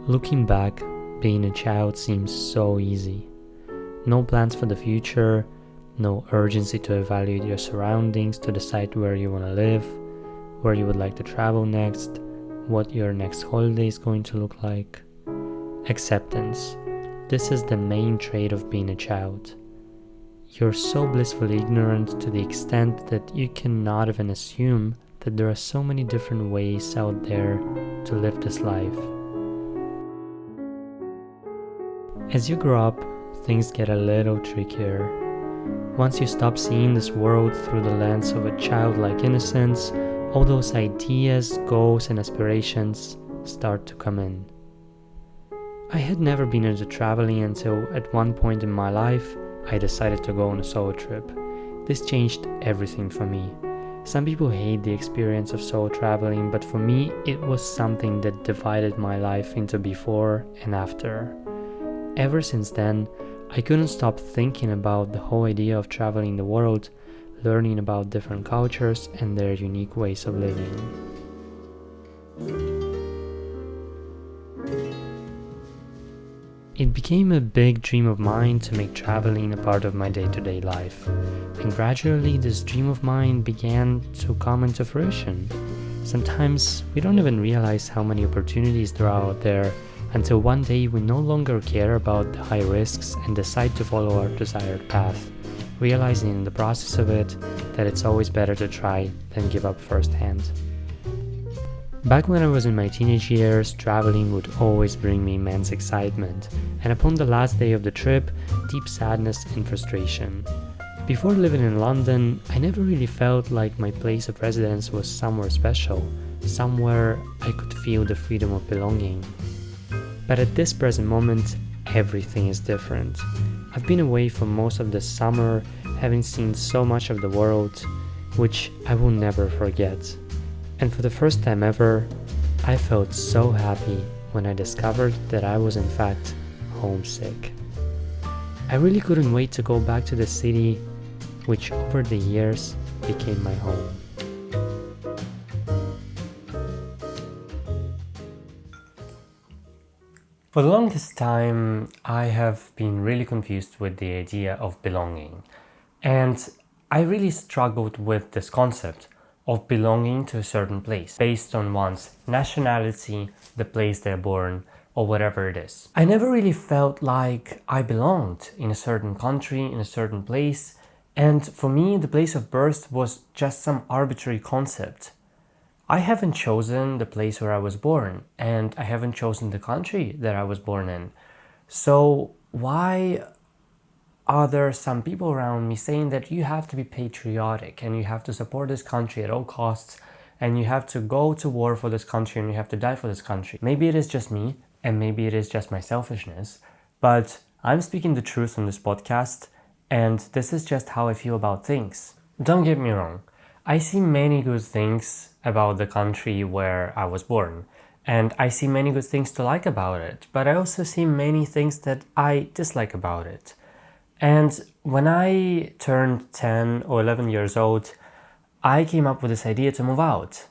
Looking back, being a child seems so easy. No plans for the future, no urgency to evaluate your surroundings to decide where you want to live, where you would like to travel next, what your next holiday is going to look like. Acceptance. This is the main trait of being a child. You're so blissfully ignorant to the extent that you cannot even assume that there are so many different ways out there to live this life. As you grow up, things get a little trickier. Once you stop seeing this world through the lens of a childlike innocence, all those ideas, goals, and aspirations start to come in. I had never been into traveling until at one point in my life, I decided to go on a solo trip. This changed everything for me. Some people hate the experience of solo traveling, but for me, it was something that divided my life into before and after. Ever since then, I couldn't stop thinking about the whole idea of traveling the world, learning about different cultures and their unique ways of living. It became a big dream of mine to make traveling a part of my day-to-day life, and gradually this dream of mine began to come into fruition. Sometimes we don't even realize how many opportunities there are out there until one day we no longer care about the high risks and decide to follow our desired path, realizing in the process of it that it's always better to try than give up firsthand. Back when I was in my teenage years, traveling would always bring me immense excitement, and upon the last day of the trip, deep sadness and frustration. Before living in London, I never really felt like my place of residence was somewhere special, somewhere I could feel the freedom of belonging. But at this present moment, everything is different. I've been away for most of the summer, having seen so much of the world, which I will never forget. And for the first time ever, I felt so happy when I discovered that I was in fact homesick. I really couldn't wait to go back to the city, which over the years became my home. For the longest time, I have been really confused with the idea of belonging. And I really struggled with this concept of belonging to a certain place based on one's nationality, the place they're born, or whatever it is. I never really felt like I belonged in a certain country, in a certain place, and for me, the place of birth was just some arbitrary concept. I haven't chosen the place where I was born, and I haven't chosen the country that I was born in. So why are there some people around me saying that you have to be patriotic and you have to support this country at all costs and you have to go to war for this country and you have to die for this country? Maybe it is just me and maybe it is just my selfishness, but I'm speaking the truth on this podcast and this is just how I feel about things. Don't get me wrong. I see many good things about the country where I was born, and I see many good things to like about it, but I also see many things that I dislike about it. And when I turned 10 or 11 years old, I came up with this idea to move out.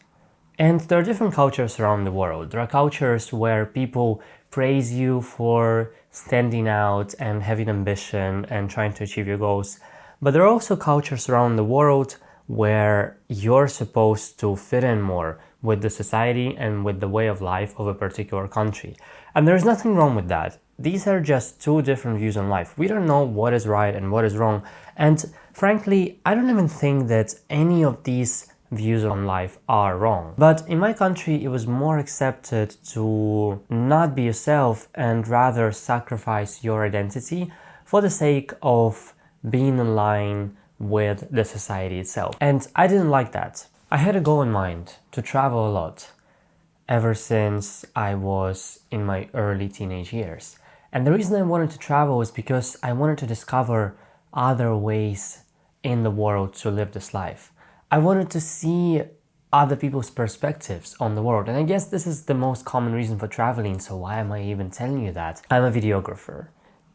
And there are different cultures around the world. There are cultures where people praise you for standing out and having ambition and trying to achieve your goals. But there are also cultures around the world where you're supposed to fit in more with the society and with the way of life of a particular country. And there's nothing wrong with that. These are just two different views on life. We don't know what is right and what is wrong. And frankly, I don't even think that any of these views on life are wrong. But in my country, it was more accepted to not be yourself and rather sacrifice your identity for the sake of being in line with the society itself. And I didn't like that. I had a goal in mind to travel a lot ever since I was in my early teenage years. And the reason I wanted to travel is because I wanted to discover other ways in the world to live this life. I wanted to see other people's perspectives on the world. And I guess this is the most common reason for traveling, so why am I even telling you that? I'm a videographer.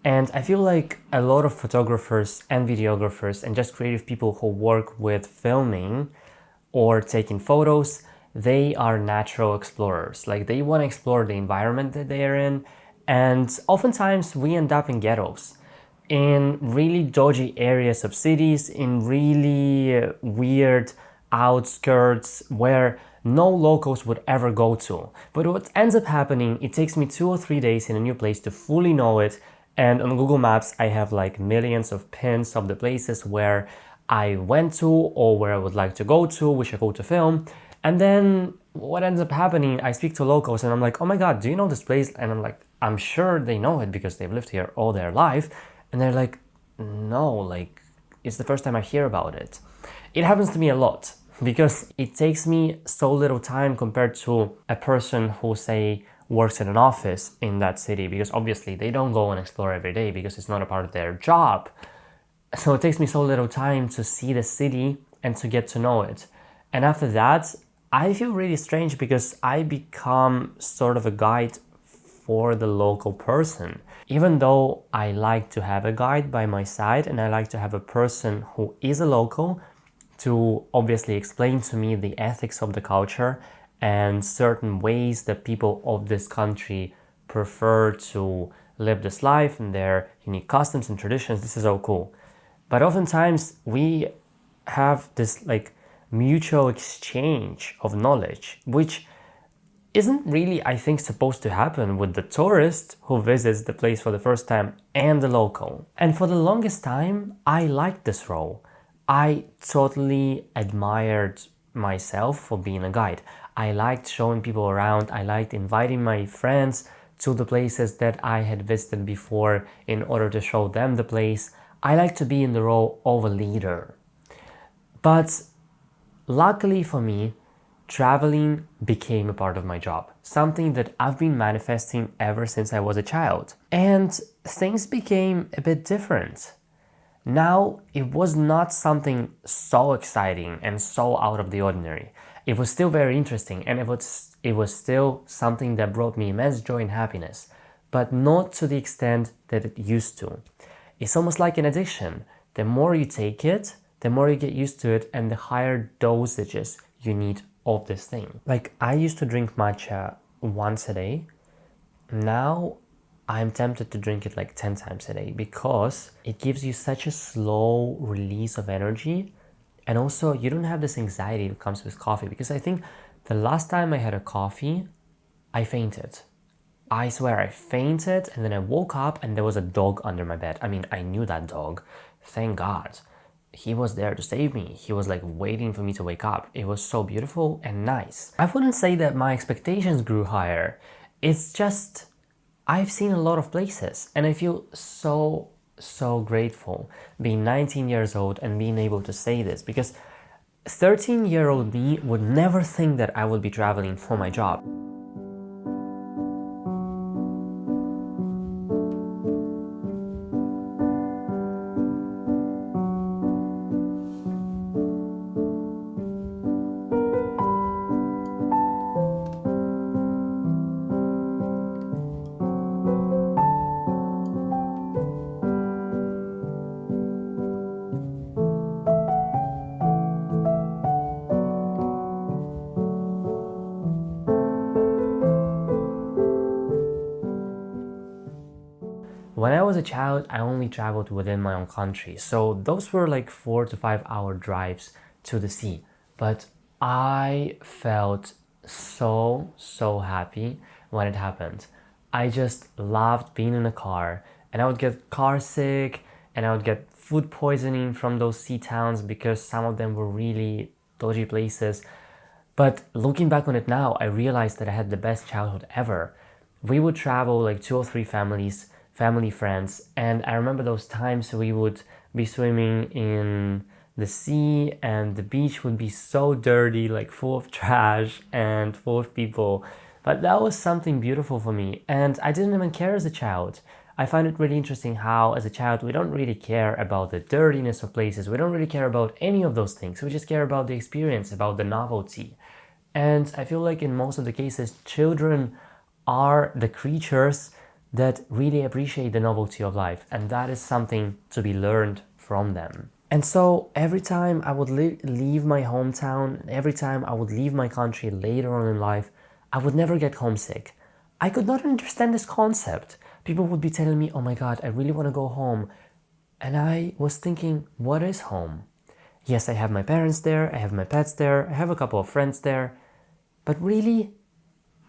And I feel like a lot of photographers and videographers and just creative people who work with filming or taking photos, they are natural explorers. Like they want to explore the environment that they are in, and oftentimes we end up in ghettos, in really dodgy areas of cities, in really weird outskirts where no locals would ever go to. But what ends up happening, it takes me 2 or 3 days in a new place to fully know it. And on Google Maps, I have like millions of pins of the places where I went to or where I would like to go to, which I go to film. And then what ends up happening, I speak to locals and I'm like, oh my God, do you know this place? And I'm like, I'm sure they know it because they've lived here all their life. And they're like, no, like, it's the first time I hear about it. It happens to me a lot because it takes me so little time compared to a person who, say, works in an office in that city, because obviously they don't go and explore every day because it's not a part of their job. So it takes me so little time to see the city and to get to know it. And after that, I feel really strange because I become sort of a guide for the local person. Even though I like to have a guide by my side and I like to have a person who is a local to obviously explain to me the ethics of the culture and certain ways that people of this country prefer to live this life and their unique customs and traditions, this is all cool. But oftentimes we have this like mutual exchange of knowledge, which isn't really, I think, supposed to happen with the tourist who visits the place for the first time and the local. And for the longest time, I liked this role. I totally admired myself for being a guide. I liked showing people around. I liked inviting my friends to the places that I had visited before in order to show them the place. I like to be in the role of a leader. But luckily for me, traveling became a part of my job, something that I've been manifesting ever since I was a child. And things became a bit different. Now, it was not something so exciting and so out of the ordinary. It was still very interesting and it was still something that brought me immense joy and happiness, but not to the extent that it used to. It's almost like an addiction. The more you take it, the more you get used to it and the higher dosages you need of this thing. Like I used to drink matcha once a day. Now I'm tempted to drink it like 10 times a day because it gives you such a slow release of energy. And also you don't have this anxiety that comes with coffee, because I think the last time I had a coffee, I fainted. I swear I fainted and then I woke up and there was a dog under my bed. I mean, I knew that dog. Thank God. He was there to save me. He was like waiting for me to wake up. It was so beautiful and nice. I wouldn't say that my expectations grew higher. It's just, I've seen a lot of places and I feel so grateful being 19 years old and being able to say this, because 13-year-old me would never think that I would be traveling for my job. When I was a child, I only traveled within my own country, so those were like 4 to 5 hour drives to the sea. But I felt so happy when it happened. I just loved being in a car, and I would get car sick and I would get food poisoning from those sea towns because some of them were really dodgy places. But looking back on it now, I realized that I had the best childhood ever. We would travel like 2 or 3 family friends, and I remember those times we would be swimming in the sea and the beach would be so dirty, like full of trash and full of people. But that was something beautiful for me, and I didn't even care as a child. I find it really interesting how, as a child, we don't really care about the dirtiness of places. We don't really care about any of those things. We just care about the experience, about the novelty. And I feel like in most of the cases, children are the creatures that really appreciate the novelty of life, and that is something to be learned from them. And so every time I would leave my hometown, every time I would leave my country later on in life, I would never get homesick. I could not understand this concept. People would be telling me, oh my God, I really want to go home. And I was thinking, what is home? Yes, I have my parents there, I have my pets there, I have a couple of friends there, but really,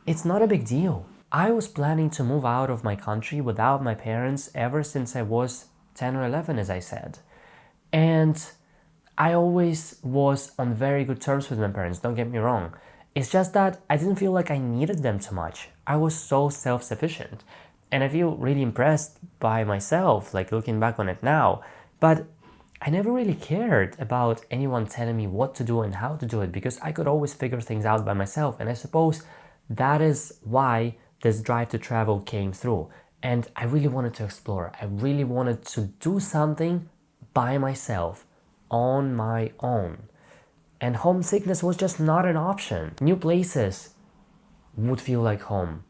it's not a big deal. I was planning to move out of my country without my parents ever since I was 10 or 11, as I said. And I always was on very good terms with my parents, don't get me wrong. It's just that I didn't feel like I needed them too much. I was so self-sufficient. And I feel really impressed by myself, like looking back on it now. But I never really cared about anyone telling me what to do and how to do it because I could always figure things out by myself. And I suppose that is why this drive to travel came through. And I really wanted to explore. I really wanted to do something by myself, on my own. And homesickness was just not an option. New places would feel like home.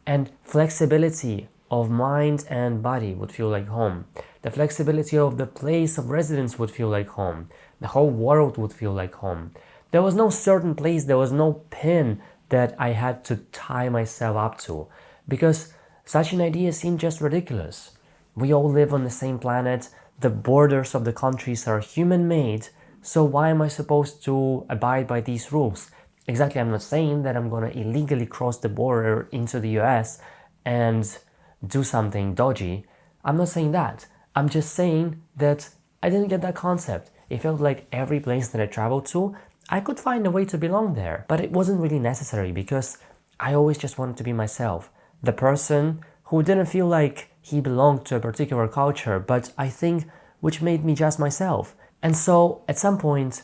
And flexibility of mind and body would feel like home. The flexibility of the place of residence would feel like home. The whole world would feel like home. There was no certain place, there was no pin that I had to tie myself up to, because such an idea seemed just ridiculous. We all live on the same planet, the borders of the countries are human-made, so why am I supposed to abide by these rules? Exactly, I'm not saying that I'm gonna illegally cross the border into the US and do something dodgy. I'm not saying that. I'm just saying that I didn't get that concept. It felt like every place that I traveled to, I could find a way to belong there. But it wasn't really necessary because I always just wanted to be myself. The person who didn't feel like he belonged to a particular culture, but I think which made me just myself. And so at some point,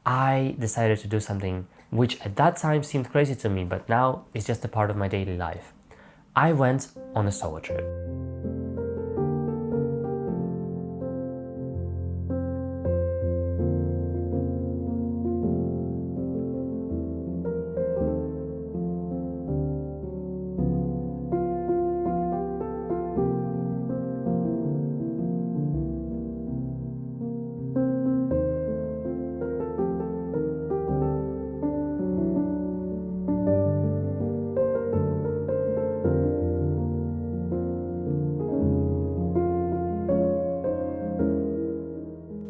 I decided to do something which at that time seemed crazy to me, but now is just a part of my daily life. I went on a solo trip.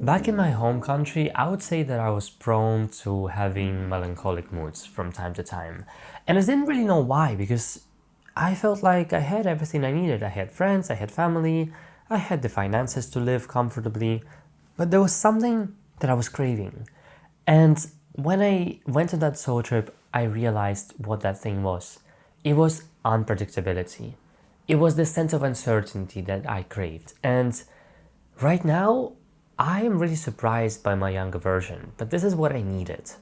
Back in my home country, I would say that I was prone to having melancholic moods from time to time. And I didn't really know why, because I felt like I had everything I needed. I had friends, I had family, I had the finances to live comfortably, but there was something that I was craving. And when I went on that solo trip, I realized what that thing was. It was unpredictability. It was the sense of uncertainty that I craved. And right now, I am really surprised by my younger version, but this is what I needed.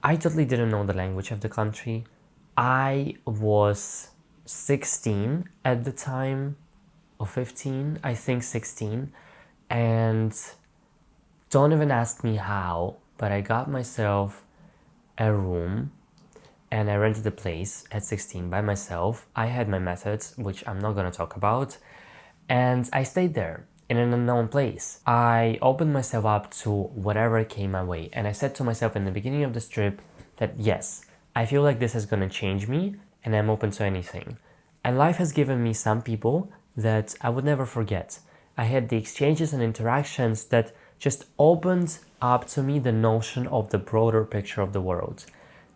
I totally didn't know the language of the country. I was 16 at the time, or 15, I think 16, and don't even ask me how, but I got myself a room and I rented a place at 16 by myself. I had my methods, which I'm not gonna talk about, and I stayed there in an unknown place. I opened myself up to whatever came my way, and I said to myself in the beginning of this trip that yes, I feel like this is gonna change me and I'm open to anything. And life has given me some people that I would never forget. I had the exchanges and interactions that just opened up to me the notion of the broader picture of the world.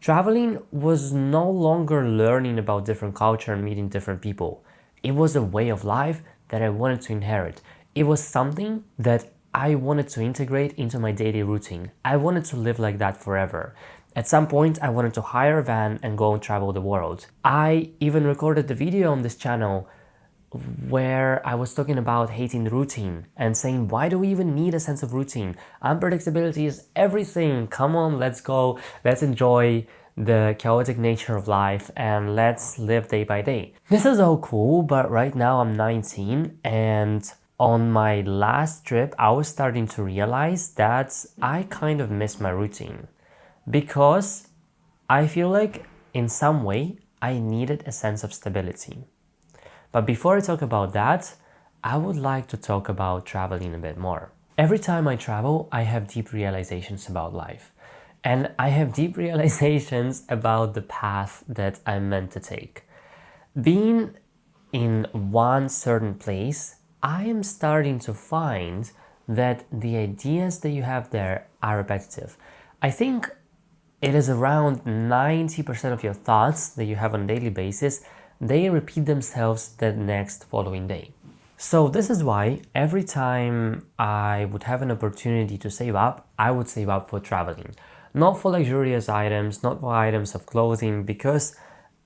Traveling was no longer learning about different culture and meeting different people. It was a way of life that I wanted to inherit. It was something that I wanted to integrate into my daily routine. I wanted to live like that forever. At some point, I wanted to hire a van and go and travel the world. I even recorded the video on this channel where I was talking about hating routine and saying, why do we even need a sense of routine? Unpredictability is everything. Come on, let's go. Let's enjoy the chaotic nature of life and let's live day by day. This is all cool, but right now I'm 19 and on my last trip, I was starting to realize that I kind of miss my routine because I feel like in some way I needed a sense of stability. But before I talk about that, I would like to talk about traveling a bit more. Every time I travel, I have deep realizations about life. And I have deep realizations about the path that I'm meant to take. Being in one certain place, I am starting to find that the ideas that you have there are repetitive. I think it is around 90% of your thoughts that you have on a daily basis, they repeat themselves the next following day. So this is why every time I would have an opportunity to save up, I would save up for traveling. Not for luxurious items, not for items of clothing, because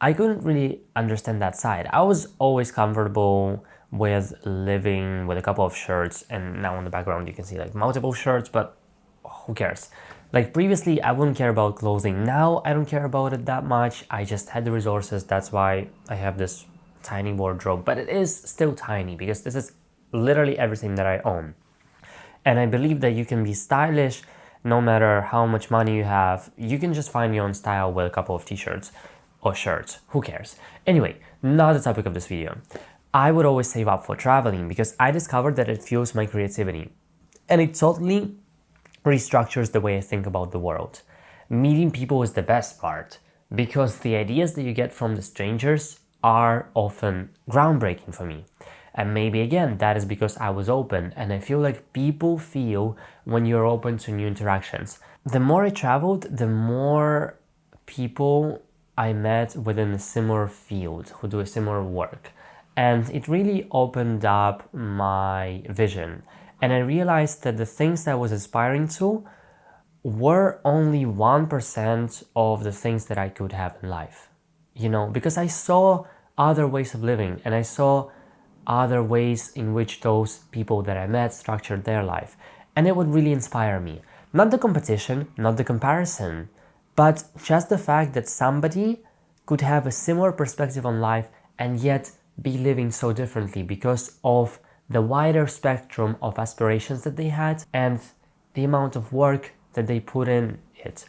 I couldn't really understand that side. I was always comfortable with living with a couple of shirts, and now in the background you can see like multiple shirts, but who cares? Like previously I wouldn't care about clothing. Now I don't care about it that much. I just had the resources. That's why I have this tiny wardrobe, but it is still tiny because this is literally everything that I own. And I believe that you can be stylish no matter how much money you have. You can just find your own style with a couple of t-shirts or shirts. Who cares? Anyway, not the topic of this video. I would always save up for traveling because I discovered that it fuels my creativity. And it totally restructures the way I think about the world. Meeting people is the best part because the ideas that you get from the strangers are often groundbreaking for me. And maybe again, that is because I was open, and I feel like people feel when you're open to new interactions. The more I traveled, the more people I met within a similar field who do a similar work. And it really opened up my vision. And I realized that the things that I was aspiring to were only 1% of the things that I could have in life. Because I saw other ways of living, and I saw other ways in which those people that I met structured their life. And it would really inspire me. Not the competition, not the comparison, but just the fact that somebody could have a similar perspective on life and yet be living so differently because of the wider spectrum of aspirations that they had and the amount of work that they put in it.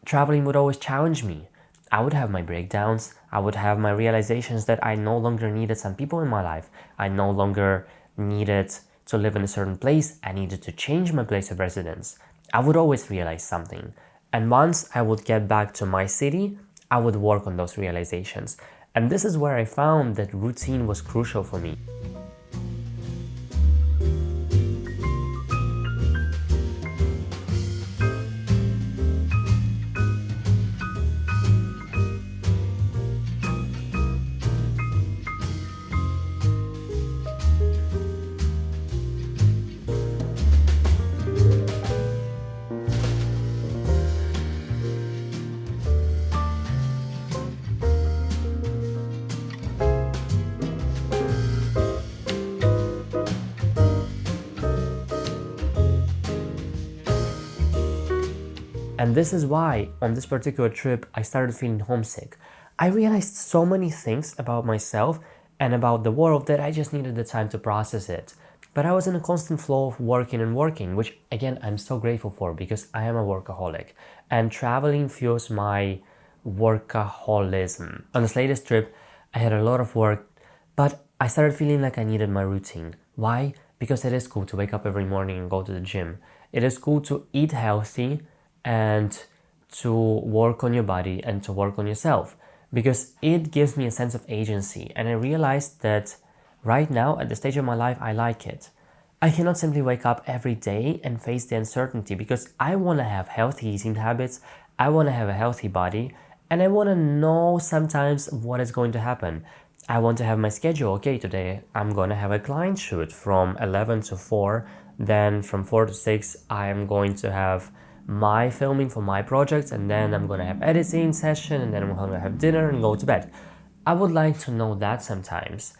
Traveling would always challenge me. I would have my breakdowns. I would have my realizations that I no longer needed some people in my life. I no longer needed to live in a certain place. I needed to change my place of residence. I would always realize something. And once I would get back to my city, I would work on those realizations. And this is where I found that routine was crucial for me. And this is why, on this particular trip, I started feeling homesick. I realized so many things about myself and about the world that I just needed the time to process it. But I was in a constant flow of working and working, which again, I'm so grateful for because I am a workaholic. And traveling fuels my workaholism. On this latest trip, I had a lot of work, but I started feeling like I needed my routine. Why? Because it is cool to wake up every morning and go to the gym. It is cool to eat healthy and to work on your body and to work on yourself because it gives me a sense of agency. And I realized that right now at the stage of my life, I like it. I cannot simply wake up every day and face the uncertainty because I want to have healthy eating habits, I want to have a healthy body, and I want to know sometimes what is going to happen. I want to have my schedule. Okay, today I'm going to have a client shoot from 11 to 4, then from 4 to 6 I am going to have my filming for my projects, and then I'm gonna have editing session, and then I'm gonna have dinner and go to bed. I would like to know that sometimes.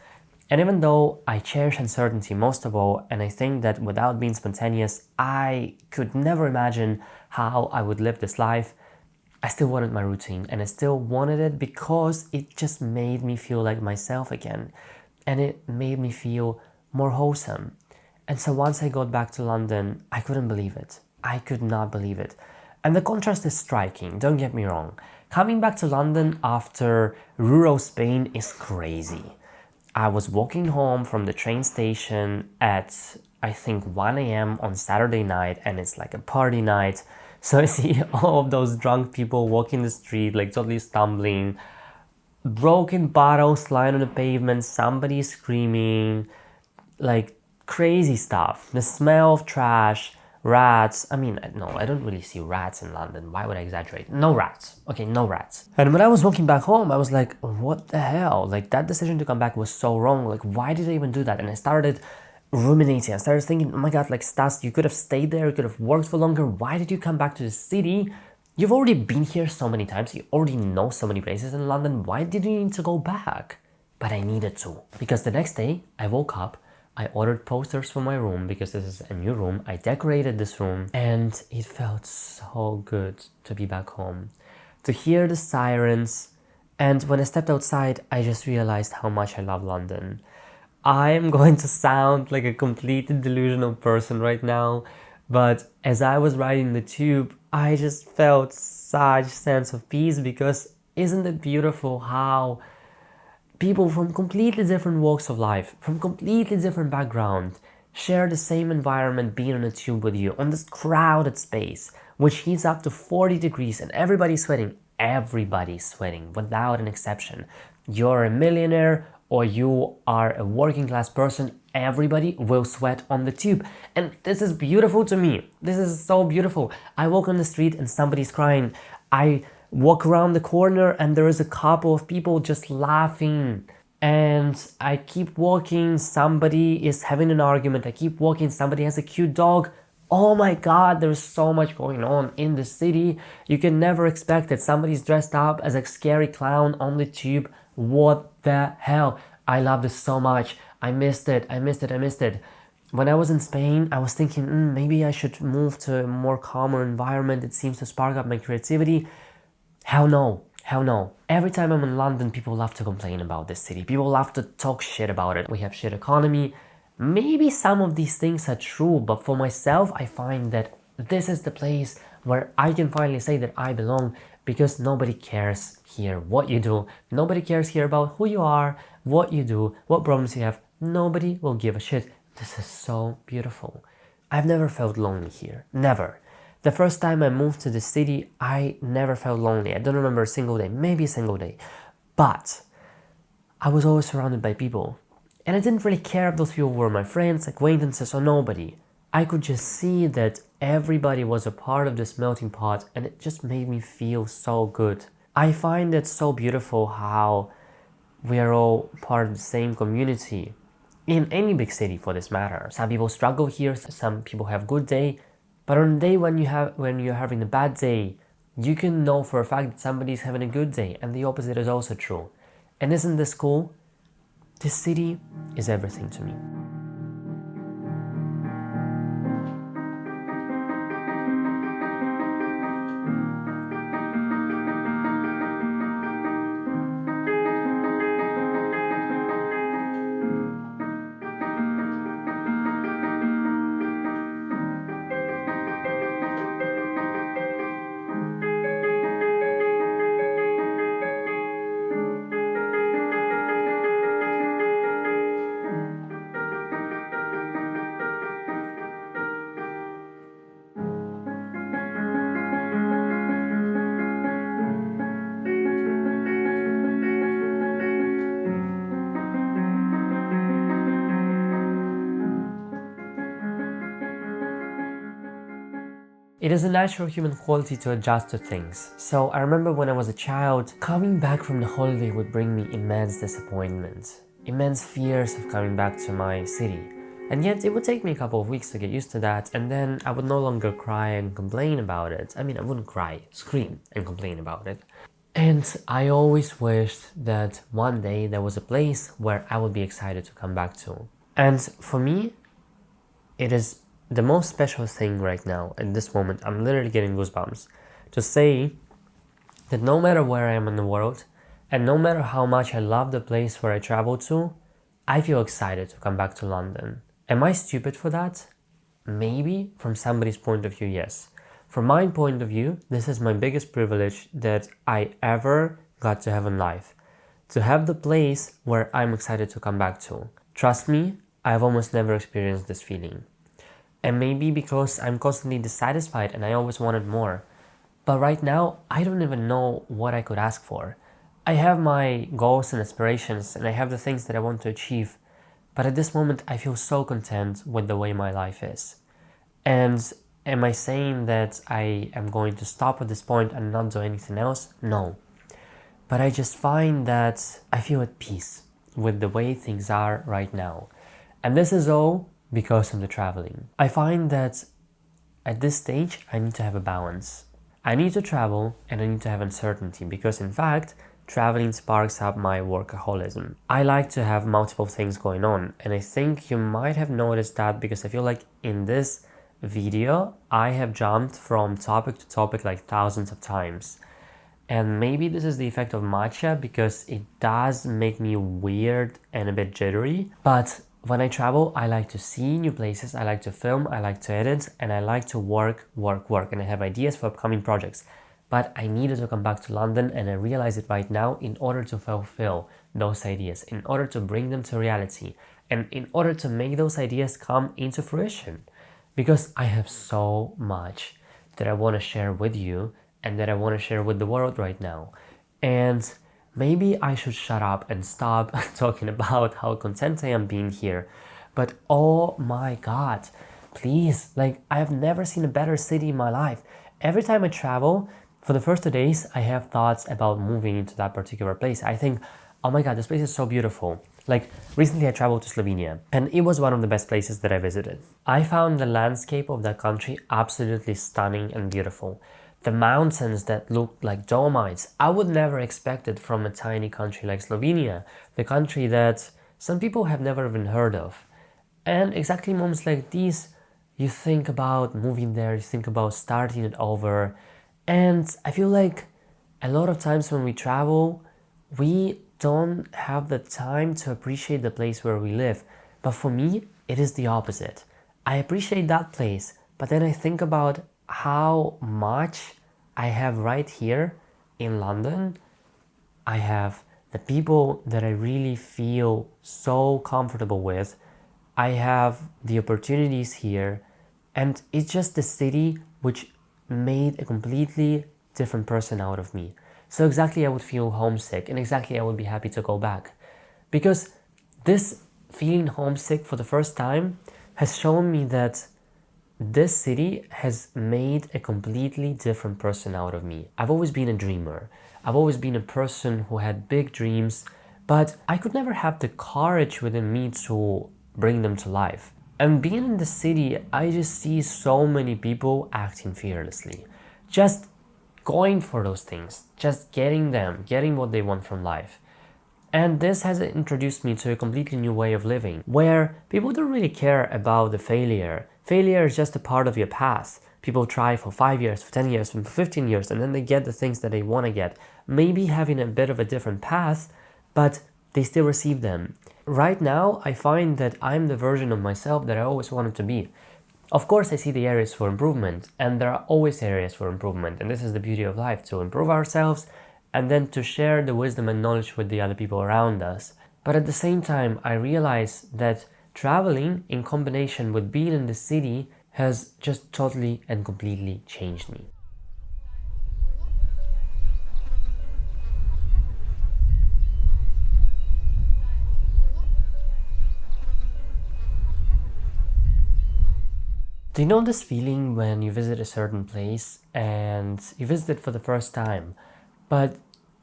And even though I cherish uncertainty most of all, and I think that without being spontaneous, I could never imagine how I would live this life, I still wanted my routine, and I still wanted it because it just made me feel like myself again, and it made me feel more wholesome. And so once I got back to London, I couldn't believe it. I could not believe it. And the contrast is striking, don't get me wrong. Coming back to London after rural Spain is crazy. I was walking home from the train station at I think 1 a.m. on Saturday night, and it's like a party night. So I see all of those drunk people walking the street, like totally stumbling, broken bottles lying on the pavement, somebody screaming, like crazy stuff. The smell of trash, rats. I mean, no, I don't really see rats in London. Why would I exaggerate? No rats. Okay, no rats. And when I was walking back home, I was like, what the hell? Like, that decision to come back was so wrong. Like, why did I even do that? And I started ruminating. I started thinking, oh my God, like, Stas, you could have stayed there. You could have worked for longer. Why did you come back to the city? You've already been here so many times. You already know so many places in London. Why did you need to go back? But I needed to. Because the next day, I woke up. I ordered posters for my room because this is a new room. I decorated this room and it felt so good to be back home, to hear the sirens. And when I stepped outside, I just realized how much I love London. I am going to sound like a completely delusional person right now, but as I was riding the tube, I just felt such sense of peace because isn't it beautiful how people from completely different walks of life, from completely different background, share the same environment being on a tube with you on this crowded space, which heats up to 40 degrees and everybody's sweating without an exception. You're a millionaire or you are a working class person, everybody will sweat on the tube. And this is beautiful to me. This is so beautiful. I walk on the street and somebody's crying. I walk around the corner and there is a couple of people just laughing. And I keep walking, somebody is having an argument. I keep walking, somebody has a cute dog. Oh my God, there's so much going on in the city. You can never expect that somebody's dressed up as a scary clown on the tube. What the hell? I love this so much. I missed it. When I was in Spain, I was thinking, maybe I should move to a more calmer environment. It seems to spark up my creativity. Hell no. Every time I'm in London, people love to complain about this city. People love to talk shit about it. We have shit economy. Maybe some of these things are true, but for myself, I find that this is the place where I can finally say that I belong because nobody cares here what you do. Nobody cares here about who you are, what you do, what problems you have. Nobody will give a shit. This is so beautiful. I've never felt lonely here. Never. The first time I moved to the city, I never felt lonely. I don't remember a single day, maybe a single day. But I was always surrounded by people. And I didn't really care if those people were my friends, acquaintances, or nobody. I could just see that everybody was a part of this melting pot and it just made me feel so good. I find it so beautiful how we are all part of the same community. In any big city for this matter. Some people struggle here, some people have good day. But on a day when you're having a bad day, you can know for a fact that somebody's having a good day, and the opposite is also true. And isn't this cool? This city is everything to me. It is a natural human quality to adjust to things. So I remember when I was a child, coming back from the holiday would bring me immense disappointment, immense fears of coming back to my city. And yet it would take me a couple of weeks to get used to that, and then I would no longer cry and complain about it. I mean, I wouldn't cry, scream and complain about it. And I always wished that one day there was a place where I would be excited to come back to. And for me, it is the most special thing right now, in this moment, I'm literally getting goosebumps, to say that no matter where I am in the world, and no matter how much I love the place where I travel to, I feel excited to come back to London. Am I stupid for that? Maybe, from somebody's point of view, yes. From my point of view, this is my biggest privilege that I ever got to have in life. To have the place where I'm excited to come back to. Trust me, I've almost never experienced this feeling. And maybe because I'm constantly dissatisfied and I always wanted more. But right now, I don't even know what I could ask for. I have my goals and aspirations and I have the things that I want to achieve. But at this moment, I feel so content with the way my life is. And am I saying that I am going to stop at this point and not do anything else? No. But I just find that I feel at peace with the way things are right now. And this is all because of the traveling. I find that at this stage, I need to have a balance. I need to travel and I need to have uncertainty because, in fact, traveling sparks up my workaholism. I like to have multiple things going on, and I think you might have noticed that because I feel like in this video, I have jumped from topic to topic like thousands of times. And maybe this is the effect of matcha because it does make me weird and a bit jittery. But when I travel, I like to see new places, I like to film, I like to edit, and I like to work, and I have ideas for upcoming projects. But I needed to come back to London and I realize it right now in order to fulfill those ideas, in order to bring them to reality, and in order to make those ideas come into fruition. Because I have so much that I want to share with you and that I want to share with the world right now. And maybe I should shut up and stop talking about how content I am being here. But oh my God, please, like I have never seen a better city in my life. Every time I travel, for the first 2 days, I have thoughts about moving into that particular place. I think, oh my God, this place is so beautiful. Like recently I traveled to Slovenia and it was one of the best places that I visited. I found the landscape of that country absolutely stunning and beautiful. The mountains that looked like dolomites, I would never expect it from a tiny country like Slovenia, the country that some people have never even heard of. And exactly moments like these, you think about moving there, you think about starting it over. And I feel like a lot of times when we travel, we don't have the time to appreciate the place where we live. But for me, it is the opposite. I appreciate that place, but then I think about how much I have right here in London. I have the people that I really feel so comfortable with. I have the opportunities here, and it's just the city which made a completely different person out of me. So exactly I would feel homesick and exactly I would be happy to go back. Because this feeling homesick for the first time has shown me that this city has made a completely different person out of me. I've always been a dreamer. I've always been a person who had big dreams, but I could never have the courage within me to bring them to life. And being in the city, I just see so many people acting fearlessly. Just going for those things, just getting them, getting what they want from life. And this has introduced me to a completely new way of living, where people don't really care about the failure. Failure is just a part of your path. People try for 5 years, for 10 years, for 15 years, and then they get the things that they want to get. Maybe having a bit of a different path, but they still receive them. Right now, I find that I'm the version of myself that I always wanted to be. Of course, I see the areas for improvement, and there are always areas for improvement, and this is the beauty of life, to improve ourselves and then to share the wisdom and knowledge with the other people around us. But at the same time, I realize that traveling in combination with being in the city has just totally and completely changed me. Do you know this feeling when you visit a certain place and you visit it for the first time, but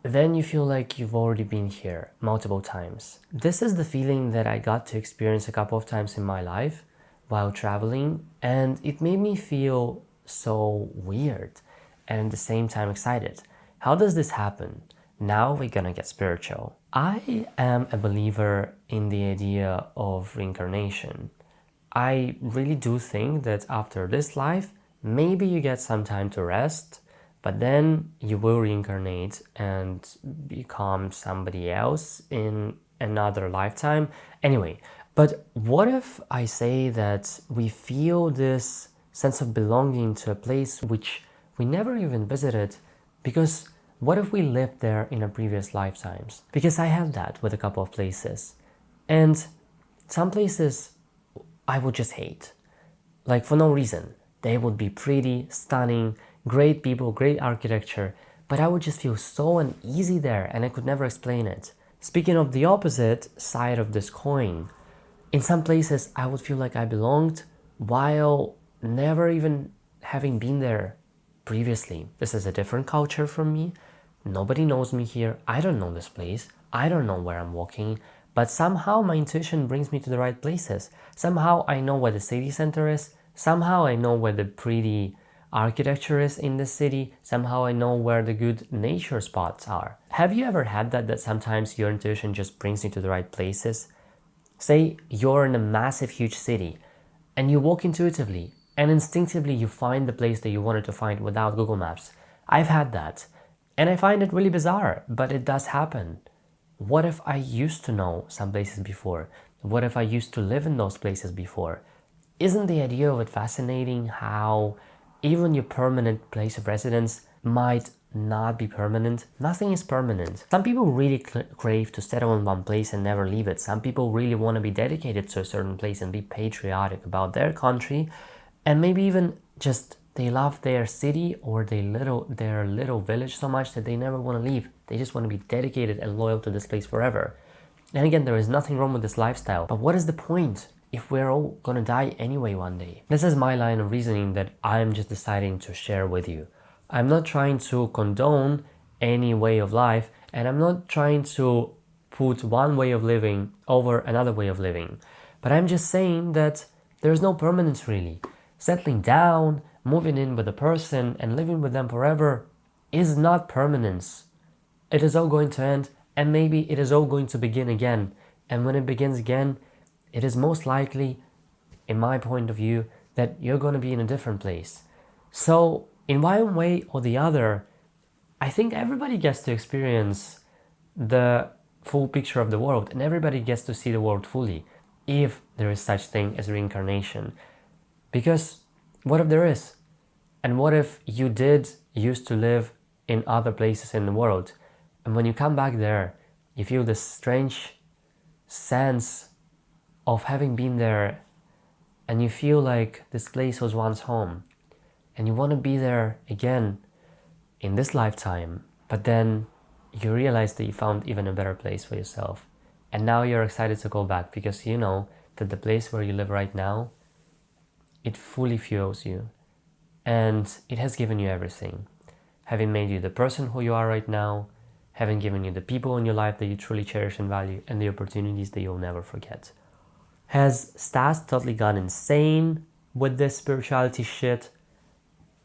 then you feel like you've already been here multiple times? This is the feeling that I got to experience a couple of times in my life while traveling, and it made me feel so weird and at the same time excited. How does this happen? Now we're gonna get spiritual. I am a believer in the idea of reincarnation. I really do think that after this life, maybe you get some time to rest, but then you will reincarnate and become somebody else in another lifetime. Anyway, but what if I say that we feel this sense of belonging to a place which we never even visited? Because what if we lived there in our previous lifetimes? Because I had that with a couple of places. And some places I would just hate. like for no reason. They would be pretty, stunning, great people, great architecture, but I would just feel so uneasy there and I could never explain it. Speaking of the opposite side of this coin, in some places I would feel like I belonged while never even having been there previously. This is a different culture from me. Nobody knows me here. I don't know this place. I don't know where I'm walking, but somehow my intuition brings me to the right places. Somehow I know where the city center is. Somehow I know where the pretty architecture is in the city. Somehow I know where the good nature spots are. Have you ever had that sometimes your intuition just brings you to the right places? Say you're in a massive, huge city and you walk intuitively and instinctively you find the place that you wanted to find without Google Maps. I've had that. And I find it really bizarre, but it does happen. What if I used to know some places before? What if I used to live in those places before? Isn't the idea of it fascinating how even your permanent place of residence might not be permanent? Nothing is permanent. Some people really crave to settle in one place and never leave it. Some people really want to be dedicated to a certain place and be patriotic about their country, and maybe even just they love their city or their little village so much that they never want to leave. They just want to be dedicated and loyal to this place forever. And again, there is nothing wrong with this lifestyle, but what is the point if we're all gonna die anyway one day? This is my line of reasoning that I'm just deciding to share with you. I'm not trying to condone any way of life, and I'm not trying to put one way of living over another way of living, but I'm just saying that there's no permanence really. Settling down, moving in with a person and living with them forever is not permanence. It is all going to end, and maybe it is all going to begin again. And when it begins again, it is most likely, in my point of view, that you're going to be in a different place. So in one way or the other, I think everybody gets to experience the full picture of the world, and everybody gets to see the world fully, if there is such thing as reincarnation. Because what if there is? And what if you did used to live in other places in the world, and when you come back there, you feel this strange sense of having been there, and you feel like this place was once home, and you want to be there again in this lifetime, but then you realize that you found even a better place for yourself, and now you're excited to go back because you know that the place where you live right now, it fully fuels you, and it has given you everything, having made you the person who you are right now, having given you the people in your life that you truly cherish and value, and the opportunities that you'll never forget. Has Stas totally gone insane with this spirituality shit?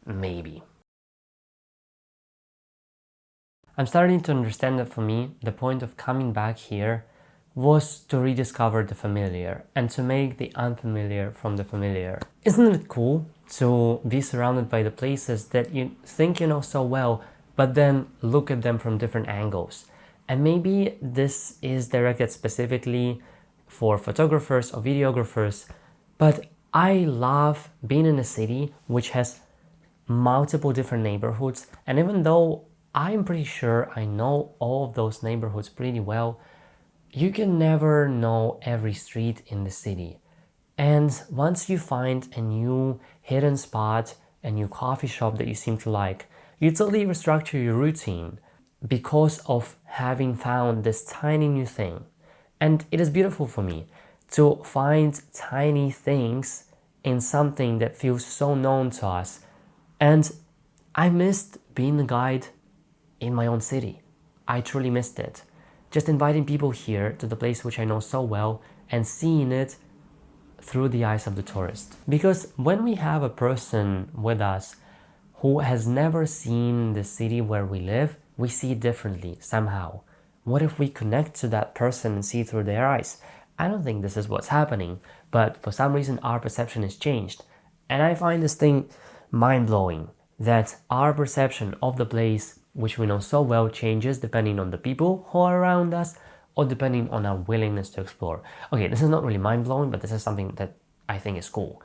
Maybe. I'm starting to understand that for me, the point of coming back here was to rediscover the familiar and to make the unfamiliar from the familiar. Isn't it cool to be surrounded by the places that you think you know so well, but then look at them from different angles? And maybe this is directed specifically for photographers or videographers, but I love being in a city which has multiple different neighborhoods, and even though I'm pretty sure I know all of those neighborhoods pretty well, you can never know every street in the city. And once you find a new hidden spot, a new coffee shop that you seem to like, you totally restructure your routine because of having found this tiny new thing. And it is beautiful for me to find tiny things in something that feels so known to us. And I missed being a guide in my own city. I truly missed it. Just inviting people here to the place which I know so well and seeing it through the eyes of the tourist. Because when we have a person with us who has never seen the city where we live, we see it differently somehow. What if we connect to that person and see through their eyes? I don't think this is what's happening, but for some reason our perception has changed. And I find this thing mind-blowing, that our perception of the place which we know so well changes depending on the people who are around us or depending on our willingness to explore. Okay, this is not really mind-blowing, but this is something that I think is cool.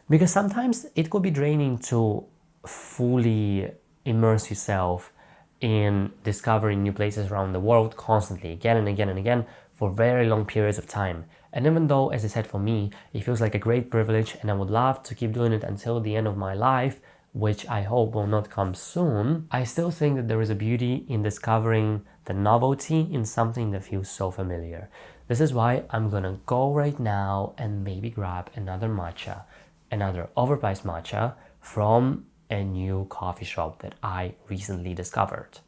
Because sometimes it could be draining to fully immerse yourself in discovering new places around the world constantly, again and again and again, for very long periods of time. And even though, as I said, for me, it feels like a great privilege and I would love to keep doing it until the end of my life, which I hope will not come soon, I still think that there is a beauty in discovering the novelty in something that feels so familiar. This is why I'm gonna go right now and maybe grab another matcha, another overpriced matcha from a new coffee shop that I recently discovered.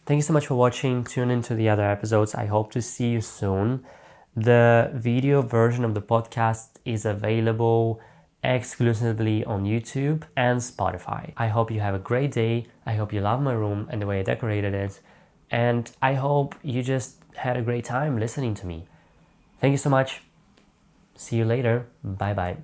Thank you so much for watching. Tune into the other episodes. I hope to see you soon. The video version of the podcast is available exclusively on YouTube and Spotify. I hope you have a great day. I hope you love my room and the way I decorated it. And I hope you just had a great time listening to me. Thank you so much. See you later. Bye bye.